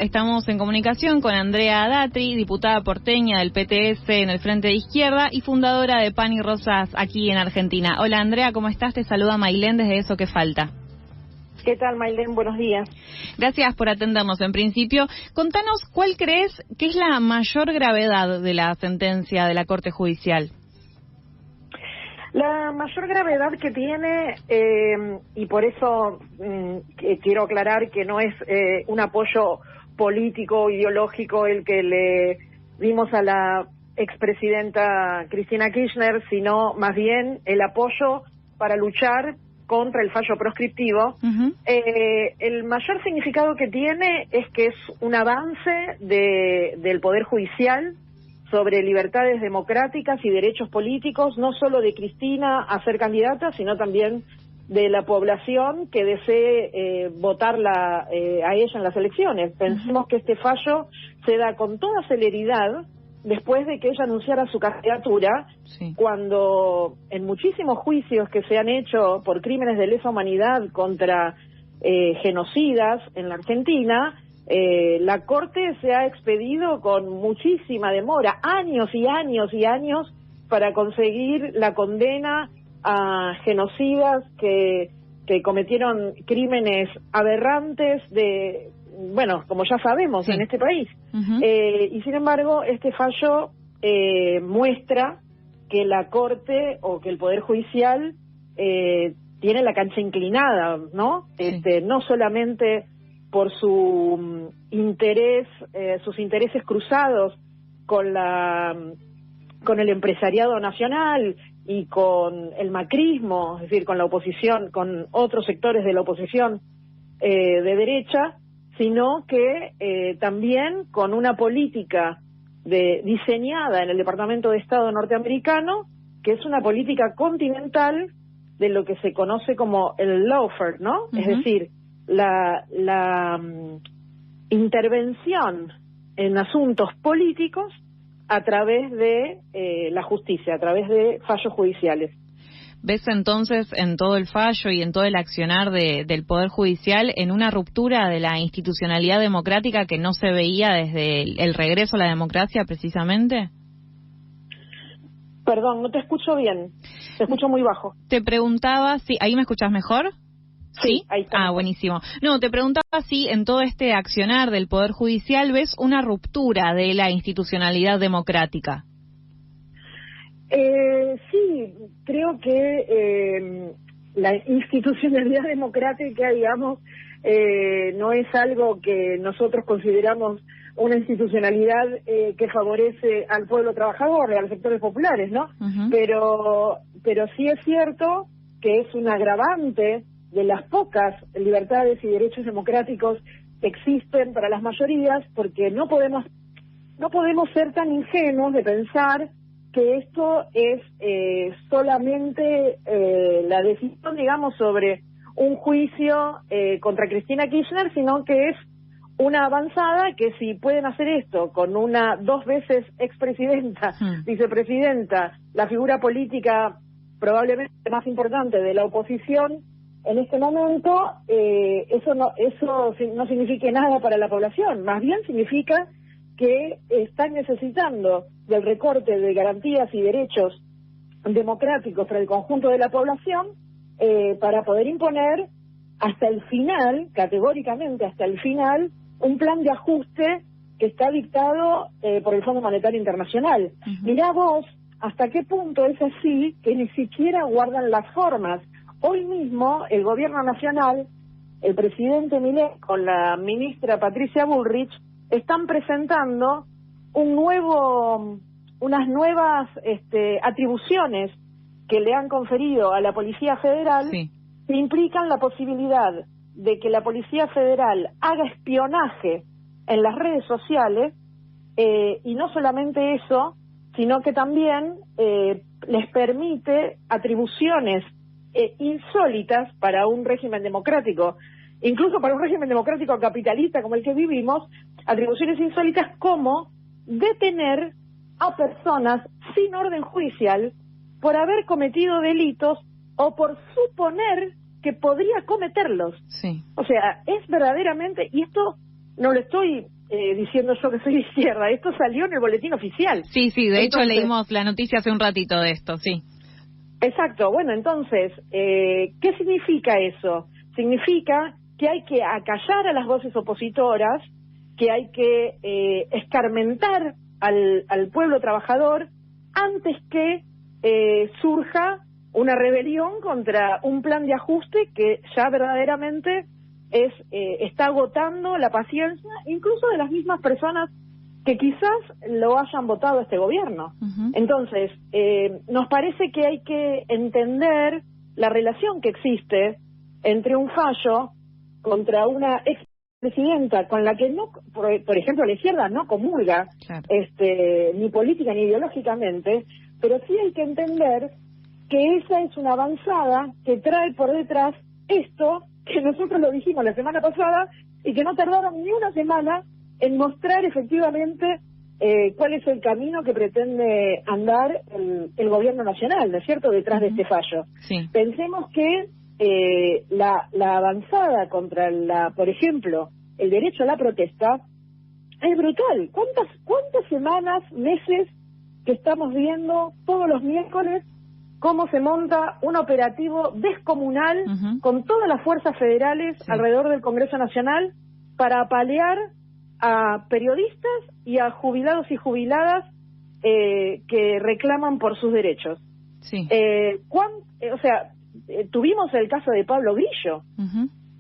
estamos en comunicación con Andrea Datri, diputada porteña del PTS en el Frente de Izquierda y fundadora de Pan y Rosas aquí en Argentina. Hola Andrea, ¿cómo estás? Te saluda Mailén desde Eso que Falta. ¿Qué tal, Mailén? Buenos días. Gracias por atendernos. En principio, contanos cuál crees que es la mayor gravedad de la sentencia de la Corte Judicial. La mayor gravedad que tiene, y por eso quiero aclarar que no es un apoyo político o ideológico el que le dimos a la expresidenta Cristina Kirchner, sino más bien el apoyo para luchar contra el fallo proscriptivo. El mayor significado que tiene es que es un avance del Poder Judicial sobre libertades democráticas y derechos políticos, no solo de Cristina a ser candidata, sino también de la población que desee votarla a ella en las elecciones. Pensemos que este fallo se da con toda celeridad después de que ella anunciara su candidatura, cuando en muchísimos juicios que se han hecho por crímenes de lesa humanidad contra genocidas en la Argentina, la Corte se ha expedido con muchísima demora, años y años y años, para conseguir la condena a genocidas que cometieron crímenes aberrantes bueno, como ya sabemos, en este país. Y sin embargo, este fallo muestra que la Corte o que el Poder Judicial tiene la cancha inclinada, ¿no? No solamente por su interés, sus intereses cruzados con el empresariado nacional y con el macrismo, es decir, con la oposición, con otros sectores de la oposición de derecha, sino que también con una política diseñada en el Departamento de Estado norteamericano, que es una política continental de lo que se conoce como el lawfare, ¿no? Es decir, la intervención en asuntos políticos a través de la justicia, a través de fallos judiciales. ¿Ves entonces en todo el fallo y en todo el accionar del Poder Judicial en una ruptura de la institucionalidad democrática que no se veía desde el regreso a la democracia precisamente? Perdón, no te escucho bien, te escucho muy bajo. Te preguntaba si... ¿Ahí me escuchás mejor? Sí, ahí está. Buenísimo. No, te preguntaba si en todo este accionar del Poder Judicial ves una ruptura de la institucionalidad democrática. Sí, creo que la institucionalidad democrática, digamos, no es algo que nosotros consideramos una institucionalidad que favorece al pueblo trabajador y a los sectores populares, ¿no? Pero sí es cierto que es un agravante de las pocas libertades y derechos democráticos que existen para las mayorías, porque no podemos ser tan ingenuos de pensar que esto es solamente la decisión, digamos, sobre un juicio contra Cristina Kirchner, sino que es una avanzada que si pueden hacer esto con una 2 veces expresidenta, vicepresidenta, la figura política probablemente más importante de la oposición en este momento, eso no significa nada para la población, más bien significa que están necesitando del recorte de garantías y derechos democráticos para el conjunto de la población para poder imponer hasta el final, categóricamente hasta el final, un plan de ajuste que está dictado por el Fondo Monetario Internacional. Mirá vos hasta qué punto es así que ni siquiera guardan las formas. Hoy mismo el Gobierno Nacional, el presidente Milei con la ministra Patricia Bullrich, están presentando unas nuevas atribuciones que le han conferido a la Policía Federal, que implican la posibilidad de que la Policía Federal haga espionaje en las redes sociales, y no solamente eso, sino que también les permite atribuciones insólitas para un régimen democrático, incluso para un régimen democrático capitalista como el que vivimos, atribuciones insólitas como detener a personas sin orden judicial por haber cometido delitos o por suponer que podría cometerlos. O sea, es verdaderamente, y esto no lo estoy diciendo yo que soy de izquierda, esto salió en el boletín oficial. Sí, de hecho leímos la noticia hace un ratito de esto, sí. Exacto, bueno, entonces, ¿qué significa eso? Significa que hay que acallar a las voces opositoras, que hay que escarmentar al pueblo trabajador antes que surja una rebelión contra un plan de ajuste que ya verdaderamente está agotando la paciencia, incluso de las mismas personas que quizás lo hayan votado a este gobierno. Entonces, nos parece que hay que entender la relación que existe entre un fallo contra una expresidenta con la que no, por ejemplo, la izquierda no comulga, claro, ni política ni ideológicamente, pero sí hay que entender que esa es una avanzada que trae por detrás esto que nosotros lo dijimos la semana pasada y que no tardaron ni una semana en mostrar efectivamente cuál es el camino que pretende andar el gobierno nacional, ¿no es cierto?, detrás de este fallo. Sí. Pensemos que la avanzada contra por ejemplo, el derecho a la protesta es brutal. ¿Cuántas semanas, meses que estamos viendo todos los miércoles cómo se monta un operativo descomunal con todas las fuerzas federales alrededor del Congreso Nacional para apalear a periodistas y a jubilados y jubiladas que reclaman por sus derechos? Sí. Tuvimos el caso de Pablo Grillo.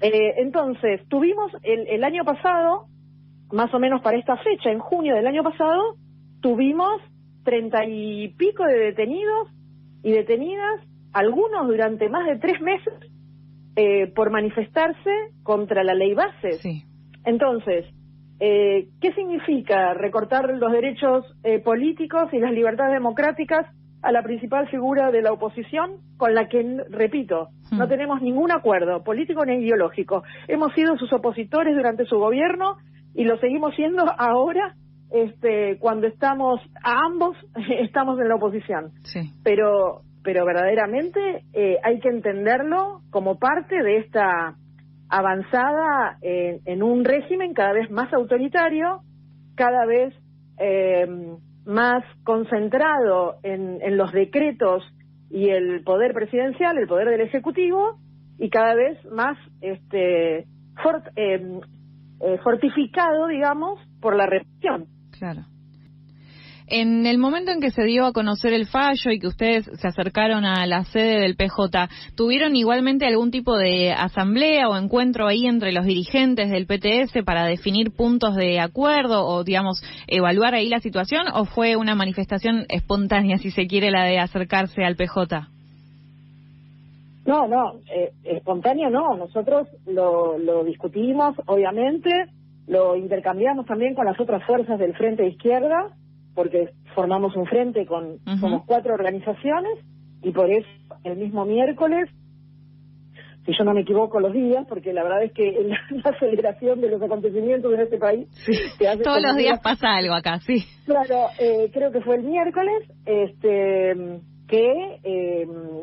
Entonces, tuvimos el año pasado, más o menos para esta fecha, en junio del año pasado, tuvimos 30 y pico de detenidos y detenidas, algunos durante más de 3 meses, por manifestarse contra la ley base. Sí. Entonces, ¿qué significa recortar los derechos políticos y las libertades democráticas a la principal figura de la oposición, con la que, repito, no tenemos ningún acuerdo político ni ideológico? Hemos sido sus opositores durante su gobierno y lo seguimos siendo ahora, cuando ambos estamos en la oposición. Sí. Pero verdaderamente hay que entenderlo como parte de esta avanzada en un régimen cada vez más autoritario, cada vez más concentrado en los decretos y el poder presidencial, el poder del Ejecutivo, y cada vez más fortificado, digamos, por la represión. Claro. En el momento en que se dio a conocer el fallo y que ustedes se acercaron a la sede del PJ, ¿tuvieron igualmente algún tipo de asamblea o encuentro ahí entre los dirigentes del PTS para definir puntos de acuerdo o, digamos, evaluar ahí la situación, o fue una manifestación espontánea, si se quiere, la de acercarse al PJ? No, espontáneo no. Nosotros lo discutimos, obviamente, lo intercambiamos también con las otras fuerzas del Frente de Izquierda, porque formamos un frente somos 4 organizaciones, y por eso el mismo miércoles, si yo no me equivoco los días, porque la verdad es que la aceleración de los acontecimientos en este país... Sí. Todos los días pasa algo acá, sí. Claro, creo que fue el miércoles que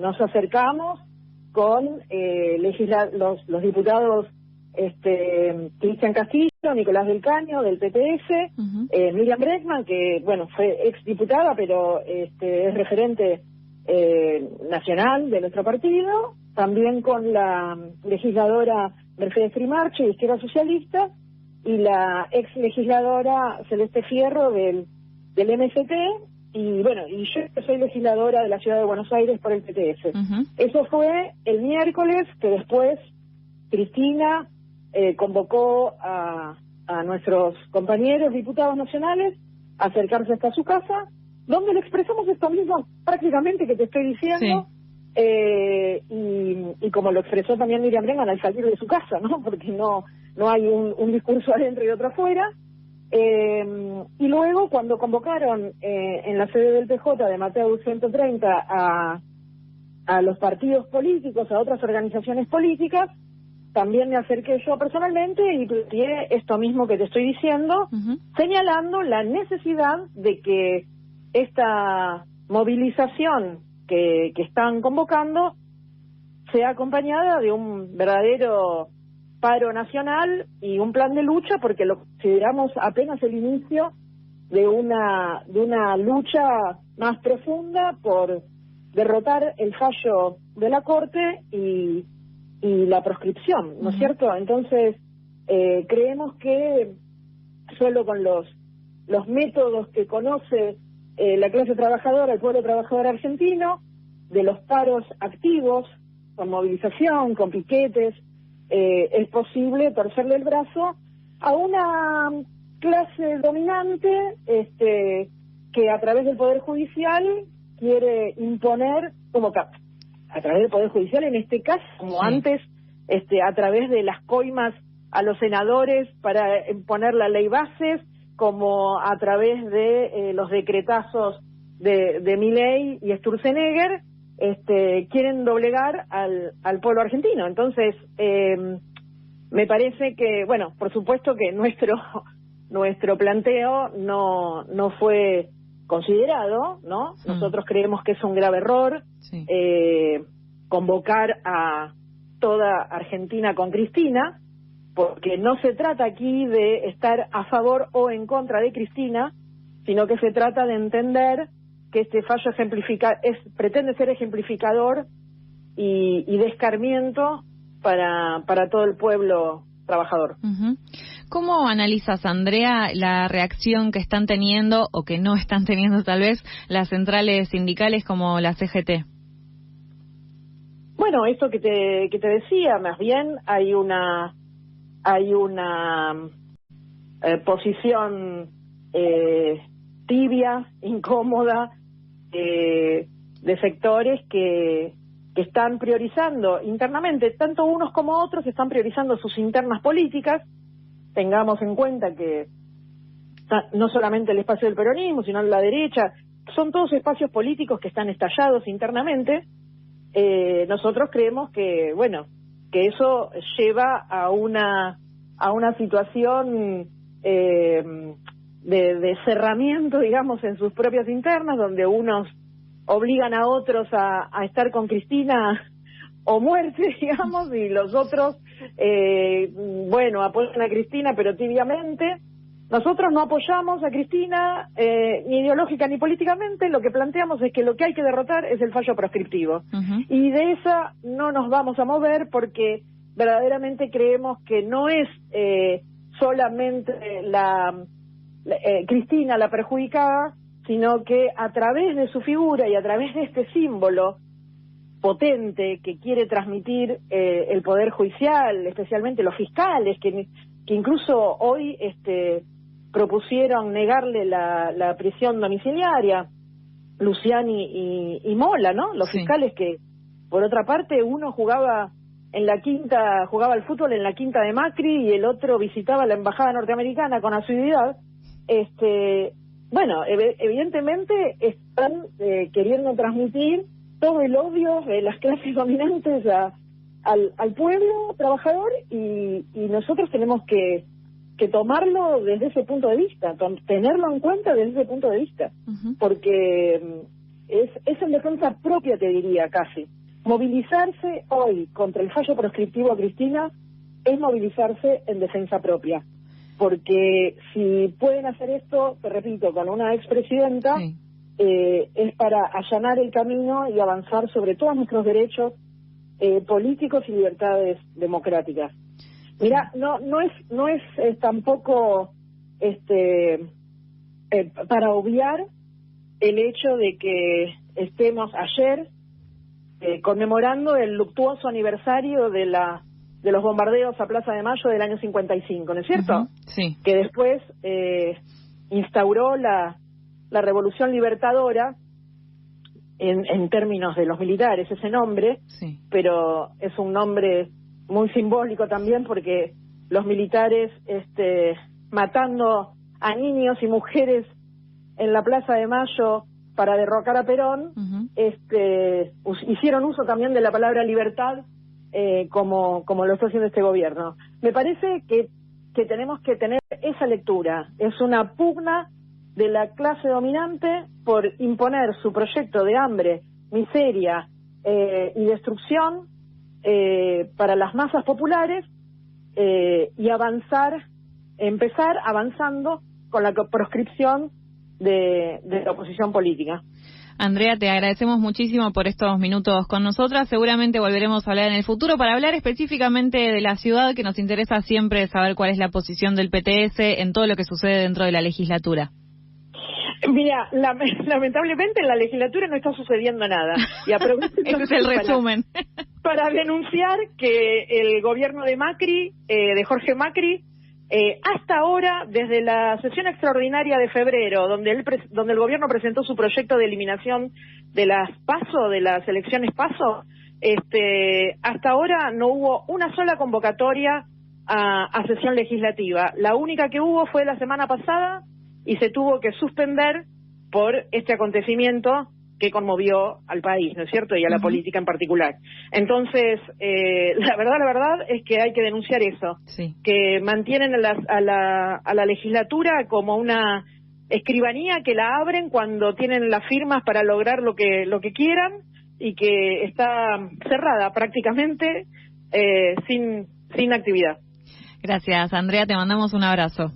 nos acercamos con los diputados Cristian Castillo, Nicolás del Caño, del PTS, Miriam Bregman, que fue exdiputada, pero es referente nacional de nuestro partido, también con la legisladora Mercedes Frimarche, de Izquierda Socialista, y la ex legisladora Celeste Fierro del MST, y yo que soy legisladora de la Ciudad de Buenos Aires por el PTS. Eso fue el miércoles, que después Cristina convocó a nuestros compañeros diputados nacionales a acercarse hasta su casa, donde le expresamos esto mismo prácticamente que te estoy diciendo, y como lo expresó también Miriam Bregman al salir de su casa, ¿no? Porque no hay un discurso adentro y otro afuera. Y luego, cuando convocaron en la sede del PJ de Mateo 130 a los partidos políticos, a otras organizaciones políticas, también me acerqué yo personalmente y planteé esto mismo que te estoy diciendo, señalando la necesidad de que esta movilización que están convocando sea acompañada de un verdadero paro nacional y un plan de lucha, porque lo consideramos apenas el inicio de una lucha más profunda por derrotar el fallo de la Corte y la proscripción, ¿no es cierto? Entonces, creemos que solo con los métodos que conoce la clase trabajadora, el pueblo trabajador argentino, de los paros activos, con movilización, con piquetes, es posible torcerle el brazo a una clase dominante que a través del Poder Judicial quiere imponer, a través del Poder Judicial en este caso, como antes, a través de las coimas a los senadores para imponer la ley bases, como a través de los decretazos de Milei y Sturzenegger, quieren doblegar al pueblo argentino. Entonces, me parece que, bueno, por supuesto que nuestro planteo no fue considerado, ¿no? Nosotros creemos que es un grave error convocar a toda Argentina con Cristina, porque no se trata aquí de estar a favor o en contra de Cristina, sino que se trata de entender que este fallo pretende ser ejemplificador y de escarmiento para todo el pueblo trabajador. ¿Cómo analizas, Andrea, la reacción que están teniendo o que no están teniendo tal vez las centrales sindicales como la CGT? Bueno, esto que te decía, más bien hay una posición tibia, incómoda, de sectores que están priorizando internamente, tanto unos como otros están priorizando sus internas políticas. Tengamos en cuenta que no solamente el espacio del peronismo, sino la derecha, son todos espacios políticos que están estallados internamente. Nosotros creemos que, bueno, que eso lleva a una situación de cerramiento, digamos, en sus propias internas, donde unos obligan a otros a estar con Cristina o muerte, digamos, y los otros, bueno, apoyan a Cristina, pero tibiamente. Nosotros no apoyamos a Cristina, ni ideológica ni políticamente. Lo que planteamos es que lo que hay que derrotar es el fallo proscriptivo. Y de esa no nos vamos a mover, porque verdaderamente creemos que no es solamente Cristina la perjudicada, sino que a través de su figura y a través de este símbolo potente que quiere transmitir el Poder Judicial, especialmente los fiscales, que incluso hoy propusieron negarle la prisión domiciliaria, Luciani y Mola, ¿no? Los fiscales que, por otra parte, uno jugaba al fútbol en la quinta de Macri y el otro visitaba la embajada norteamericana con asiduidad. Bueno, evidentemente están queriendo transmitir todo el odio de las clases dominantes al pueblo trabajador, y nosotros tenemos que tomarlo desde ese punto de vista, tenerlo en cuenta desde ese punto de vista, porque es en defensa propia, te diría, casi. Movilizarse hoy contra el fallo proscriptivo a Cristina es movilizarse en defensa propia, porque si pueden hacer esto, te repito, con una expresidenta, es para allanar el camino y avanzar sobre todos nuestros derechos políticos y libertades democráticas. Mira, no es tampoco para obviar el hecho de que estemos ayer conmemorando el luctuoso aniversario de los bombardeos a Plaza de Mayo del año 55, ¿no es cierto? Sí. Que después instauró la Revolución Libertadora en términos de los militares, ese nombre, pero es un nombre muy simbólico también, porque los militares matando a niños y mujeres en la Plaza de Mayo para derrocar a Perón, hicieron uso también de la palabra libertad, como lo está haciendo este gobierno. Me parece que tenemos que tener esa lectura. Es una pugna de la clase dominante por imponer su proyecto de hambre, miseria y destrucción para las masas populares, y empezar avanzando con la proscripción de la oposición política. Andrea, te agradecemos muchísimo por estos minutos con nosotras. Seguramente volveremos a hablar en el futuro para hablar específicamente de la ciudad, que nos interesa siempre saber cuál es la posición del PTS en todo lo que sucede dentro de la legislatura. Mira, lamentablemente en la legislatura no está sucediendo nada. Y ese es el resumen. Para denunciar que el gobierno de Macri, de Jorge Macri, hasta ahora, desde la sesión extraordinaria de febrero, donde el gobierno presentó su proyecto de eliminación de las PASO, de las elecciones PASO, hasta ahora no hubo una sola convocatoria a sesión legislativa. La única que hubo fue la semana pasada y se tuvo que suspender por este acontecimiento que conmovió al país, ¿no es cierto?, y a la política en particular. Entonces, la verdad es que hay que denunciar eso, sí, que mantienen a la legislatura como una escribanía que la abren cuando tienen las firmas para lograr lo que quieran, y que está cerrada prácticamente, sin actividad. Gracias, Andrea, te mandamos un abrazo.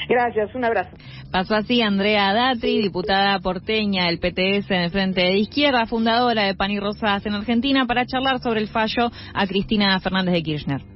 Gracias, un abrazo. Pasó así Andrea Datri, diputada porteña del PTS en el Frente de Izquierda, fundadora de Pan y Rosas en Argentina, para charlar sobre el fallo a Cristina Fernández de Kirchner.